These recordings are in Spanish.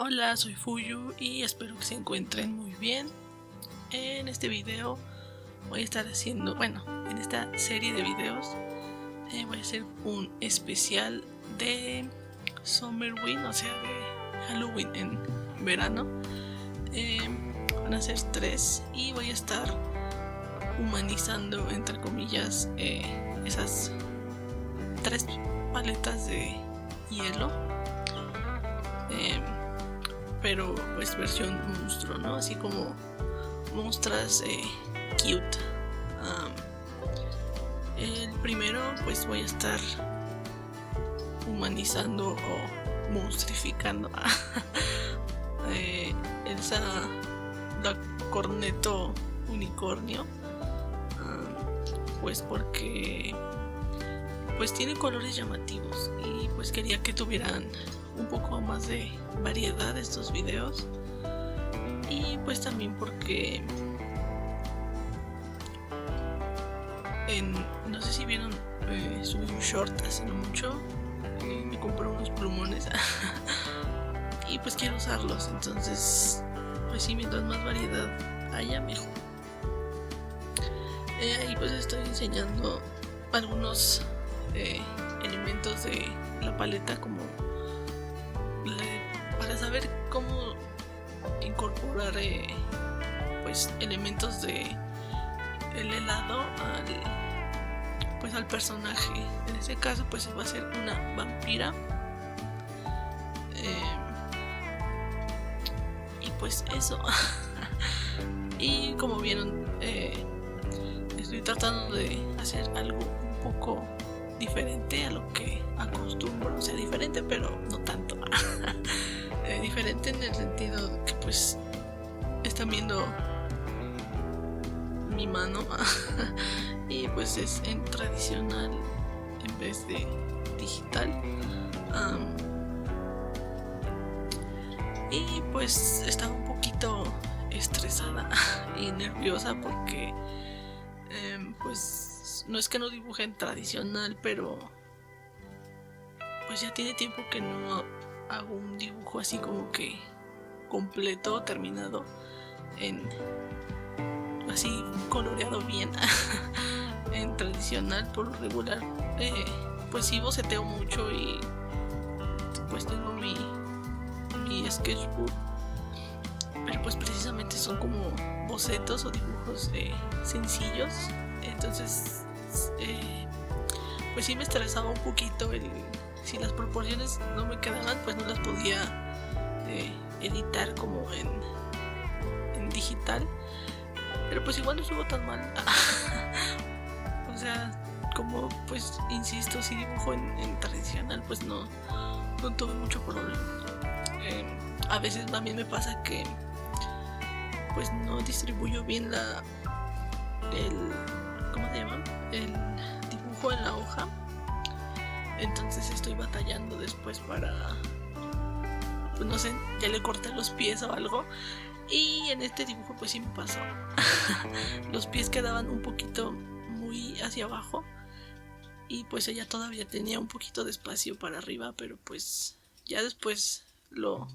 Hola, soy Fuyu y espero que se encuentren muy bien. En este video voy a estar haciendo, en esta serie de videos voy a hacer un especial de Summerween, o sea, de Halloween en verano. Van a ser 3 y voy a estar humanizando, entre comillas, esas 3 paletas de hielo. Pero pues versión monstruo, ¿no? Así como monstruos cute. El primero pues voy a estar humanizando o monstrificando a Elsa la Cornetto unicornio, pues porque pues tiene colores llamativos y pues quería que tuvieran un poco más de variedad estos videos, y pues también porque no sé si vieron, subí un short hace no mucho, me compré unos plumones y pues quiero usarlos, entonces pues sí, mientras más variedad haya mejor. Ahí pues estoy enseñando algunos elementos de la paleta, como para saber cómo incorporar pues elementos de el helado al personaje. En este caso pues va a ser una vampira, y pues eso. Y como vieron, estoy tratando de hacer algo un poco diferente a lo que acostumbro, o sea, diferente pero no tanto. Diferente en el sentido de que pues están viendo mi mano y pues es en tradicional en vez de digital. Y pues estaba un poquito estresada y nerviosa porque pues no es que no dibuje en tradicional, pero pues ya tiene tiempo que no hago un dibujo así como que completo, terminado, así coloreado bien. En tradicional, por lo regular, pues sí boceteo mucho y pues tengo mi sketchbook, pero pues precisamente son como bocetos o dibujos sencillos. Entonces pues sí me estresaba un poquito si las proporciones no me quedaban, pues no las podía editar como en digital, pero pues igual no estuvo tan mal. O sea, como pues insisto, si dibujo en tradicional, pues no tuve mucho problema. A veces también me pasa que pues no distribuyo bien ¿cómo se llama? El dibujo en la hoja. Entonces estoy batallando después para, pues no sé, ya le corté los pies o algo. Y en este dibujo pues sí me pasó. Los pies quedaban un poquito muy hacia abajo y pues ella todavía tenía un poquito de espacio para arriba, pero pues ya después lo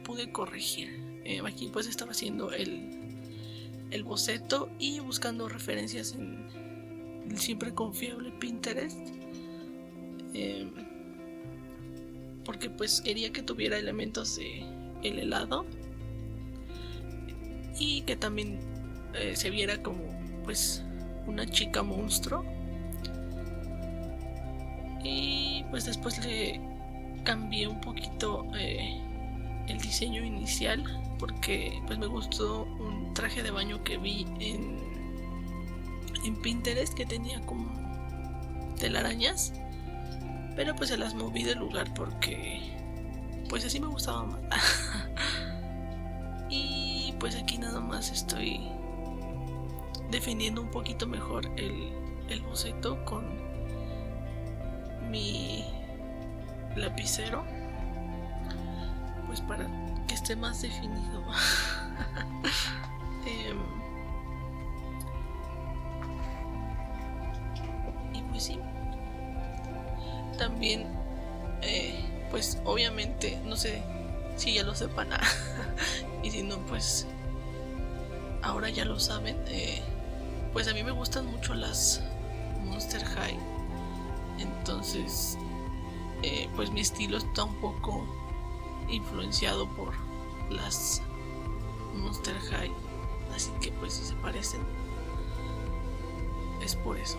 pude corregir. Aquí pues estaba haciendo el boceto y buscando referencias en el siempre confiable Pinterest, porque pues quería que tuviera elementos de el helado y que también se viera como pues una chica monstruo. Y pues después le cambié un poquito el diseño inicial, porque pues me gustó un traje de baño que vi en Pinterest que tenía como telarañas, pero pues se las moví del lugar porque pues así me gustaba más. Y pues aquí nada más estoy definiendo un poquito mejor el boceto con mi lapicero, pues para que esté más definido. Y pues sí, también pues obviamente no sé si ya lo sepan. Y si no, pues ahora ya lo saben. Pues a mí me gustan mucho las Monster High. Entonces pues mi estilo está un poco influenciado por las Monster High. Así que pues si se parecen, es por eso.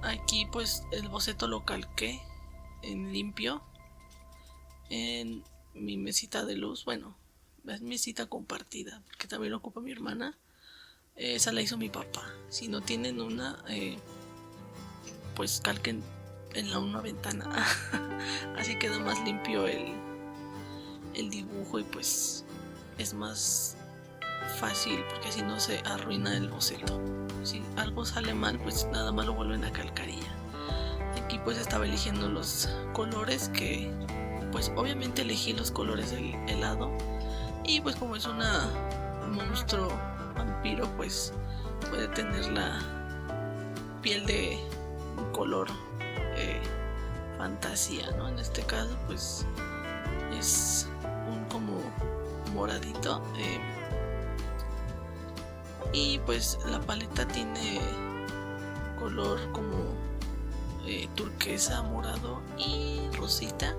Aquí pues el boceto lo calqué en limpio en mi mesita de luz. Bueno, es mesita compartida porque también lo ocupa mi hermana. Esa la hizo mi papá. Si no tienen una, pues calquen en una ventana. Así queda más limpio el dibujo y pues es más fácil porque así no se arruina el boceto. Si algo sale mal, pues nada más lo vuelven a calcar y ya. Aquí pues estaba eligiendo los colores, que pues obviamente elegí los colores del helado. Y pues como es un monstruo vampiro, pues puede tener la piel de un color fantasía, ¿no? En este caso pues es un como moradito. Y pues la paleta tiene color como turquesa, morado y rosita.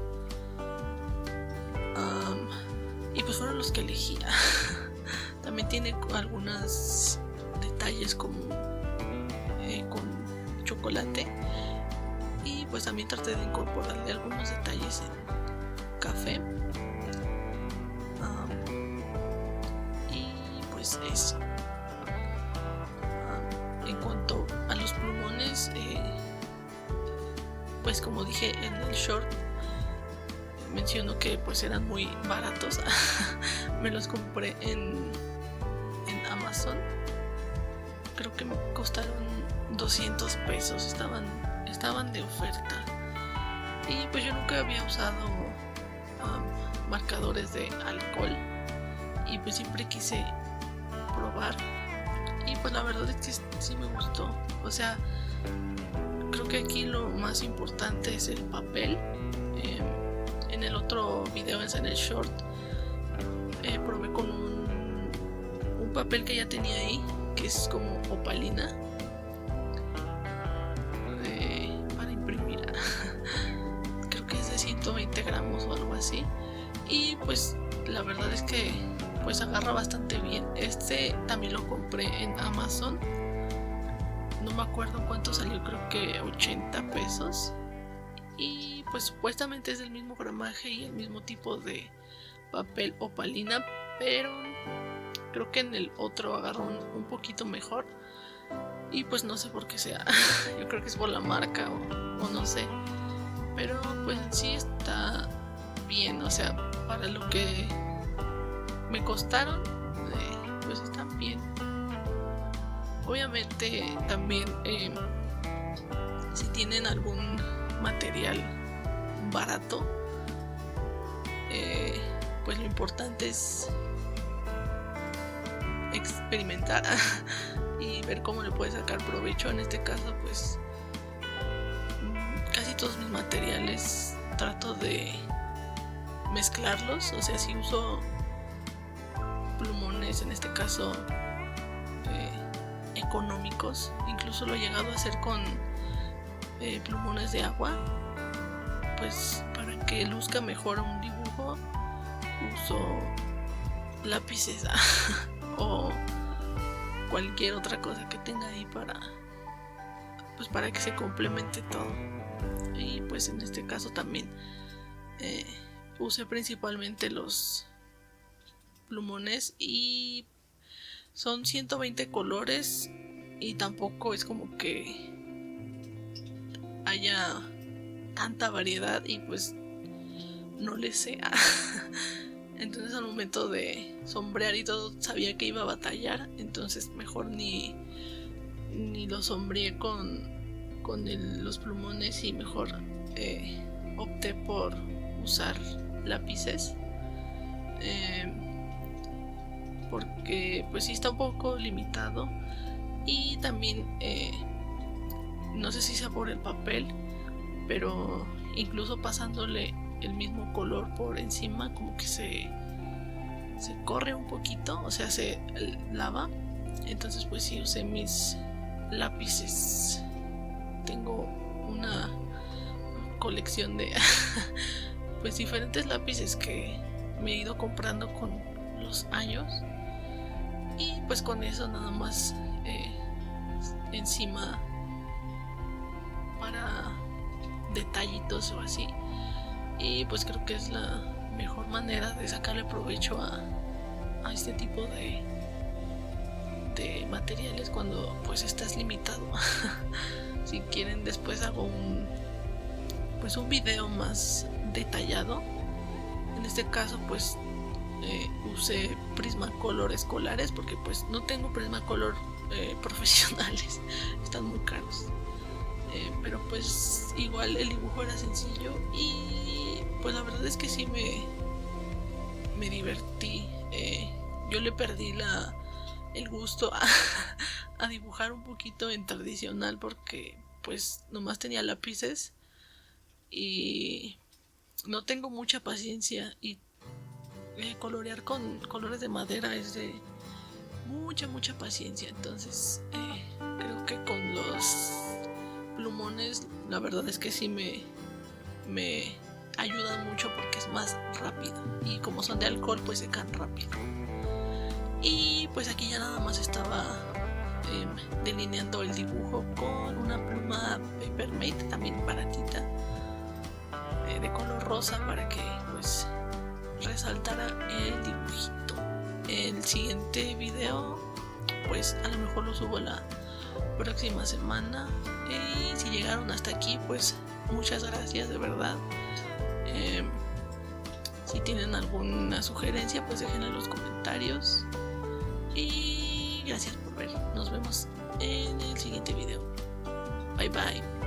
Y pues fueron los que elegí. También tiene algunos detalles como con chocolate. Y pues también traté de incorporarle algunos detalles en café. Y pues eso. En cuanto a los plumones, pues como dije en el short, menciono que pues eran muy baratos. Me los compré en Amazon. Creo que me costaron 200 pesos. Estaban de oferta. Y pues yo nunca había usado marcadores de alcohol. Y pues siempre quise probar. Y pues la verdad es que sí me gustó. O sea, creo que aquí lo más importante es el papel. En el otro video, en el short, probé con un papel que ya tenía ahí, que es como opalina, para imprimir. Creo que es de 120 gramos o algo así. Y pues la verdad es que pues agarra bastante bien. Este también lo compré en Amazon. No me acuerdo cuánto salió, creo que 80 pesos. Y pues supuestamente es del mismo gramaje y el mismo tipo de papel opalina, pero creo que en el otro agarró un poquito mejor. Y pues no sé por qué sea. Yo creo que es por la marca o no sé. Pero pues en sí está bien. O sea, para lo que me costaron, pues están bien. Obviamente también si tienen algún material barato, pues lo importante es experimentar y ver cómo le puedes sacar provecho. En este caso pues casi todos mis materiales trato de mezclarlos. O sea, si uso plumones, en este caso económicos, incluso lo he llegado a hacer con plumones de agua, pues para que luzca mejor un dibujo uso lápices o cualquier otra cosa que tenga ahí para que se complemente todo. Y pues en este caso también usé principalmente los plumones y son 120 colores y tampoco es como que haya tanta variedad y pues no le sé. Entonces al momento de sombrear y todo sabía que iba a batallar, entonces mejor ni lo sombreé con los plumones y mejor opté por usar lápices, porque pues sí está un poco limitado. Y también no sé si sea por el papel pero incluso pasándole el mismo color por encima como que se corre un poquito, o sea, se lava. Entonces pues sí usé mis lápices. Tengo una colección de pues diferentes lápices que me he ido comprando con los años, y pues con eso nada más encima para detallitos o así. Y pues creo que es la mejor manera de sacarle provecho a este tipo de materiales cuando pues estás limitado. Si quieren, después hago un video más detallado. En este caso pues usé Prismacolor escolares porque pues no tengo Prismacolor profesionales, están muy caros. Pero pues igual el dibujo era sencillo y pues la verdad es que sí me divertí. Yo le perdí el gusto a dibujar un poquito en tradicional porque pues nomás tenía lápices y no tengo mucha paciencia, y colorear con colores de madera es de mucha paciencia. Entonces creo que con los plumones la verdad es que sí me ayudan mucho porque es más rápido, y como son de alcohol pues secan rápido. Y pues aquí ya nada más estaba delineando el dibujo con una pluma Papermate también baratita, de color rosa, para que pues resaltara el dibujito. El siguiente video pues a lo mejor lo subo la próxima semana, y si llegaron hasta aquí pues muchas gracias de verdad. Si tienen alguna sugerencia pues déjenla en los comentarios, y gracias por ver. Nos vemos en el siguiente video. Bye bye.